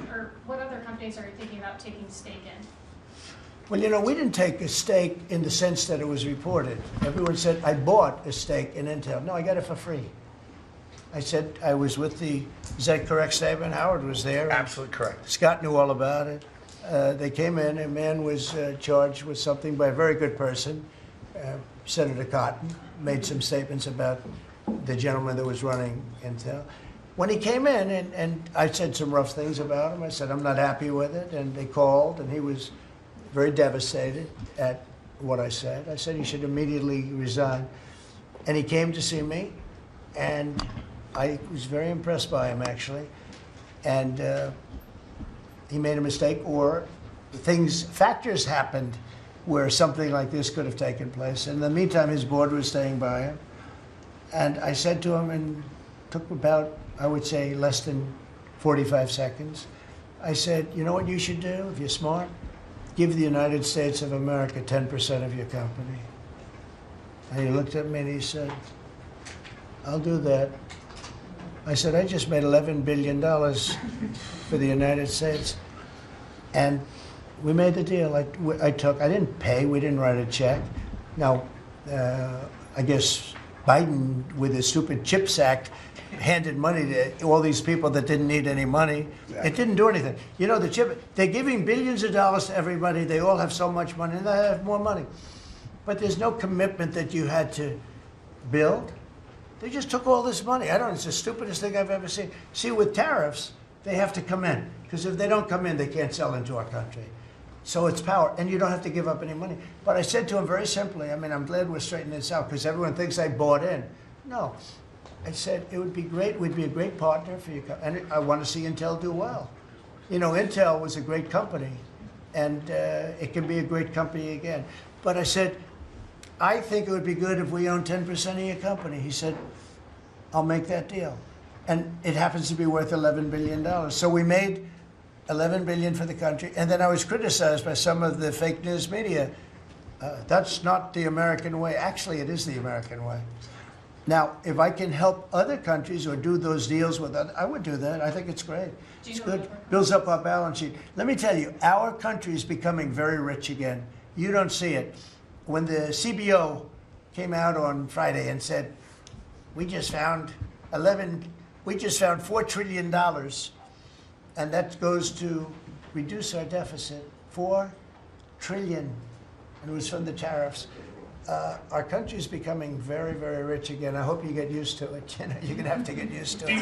or what other companies are you thinking about taking stake in? Well, we didn't take a stake in the sense that it was reported. Everyone said, I bought a stake in Intel. No, I got it for free. I said I was with is that correct statement? Howard was there. Absolutely correct. Scott knew all about it. They came in, a man was charged with something by a very good person, Senator Cotton, made some statements about the gentleman that was running Intel. When he came in, and I said some rough things about him, I said, I'm not happy with it, and they called, and he was very devastated at what I said. I said he should immediately resign. And he came to see me, and I was very impressed by him, actually. And he made a mistake, or factors happened where something like this could have taken place. In the meantime, his board was staying by him. And I said to him, and took about, I would say, less than 45 seconds. I said, you know what you should do if you're smart? Give the United States of America 10% of your company. And he looked at me and he said, I'll do that. I said, I just made $11 billion for the United States. And we made the deal. I didn't pay, we didn't write a check. Now, I guess Biden, with his stupid CHIPS Act, handed money to all these people that didn't need any money. Exactly. It didn't do anything. They're giving billions of dollars to everybody. They all have so much money, and they have more money. But there's no commitment that you had to build. They just took all this money. It's the stupidest thing I've ever seen. See, with tariffs, they have to come in. Because if they don't come in, they can't sell into our country. So it's power, and you don't have to give up any money. But I said to him very simply, I'm glad we're straightening this out, because everyone thinks I bought in. No. I said, it would be great, we'd be a great partner for you, and I want to see Intel do well. Intel was a great company, and it can be a great company again. But I said, I think it would be good if we own 10% of your company. He said, I'll make that deal. And it happens to be worth $11 billion. So we made $11 billion for the country, and then I was criticized by some of the fake news media. That's not the American way. Actually, it is the American way. Now, if I can help other countries or do those deals with others, I would do that. I think it's great. It's good. Builds up our balance sheet. Let me tell you, our country is becoming very rich again. You don't see it. When the CBO came out on Friday and said, we just found $4 trillion, and that goes to reduce our deficit, $4 trillion, and it was from the tariffs. Our country is becoming very, very rich again. I hope you get used to it. You're going to have to get used to it.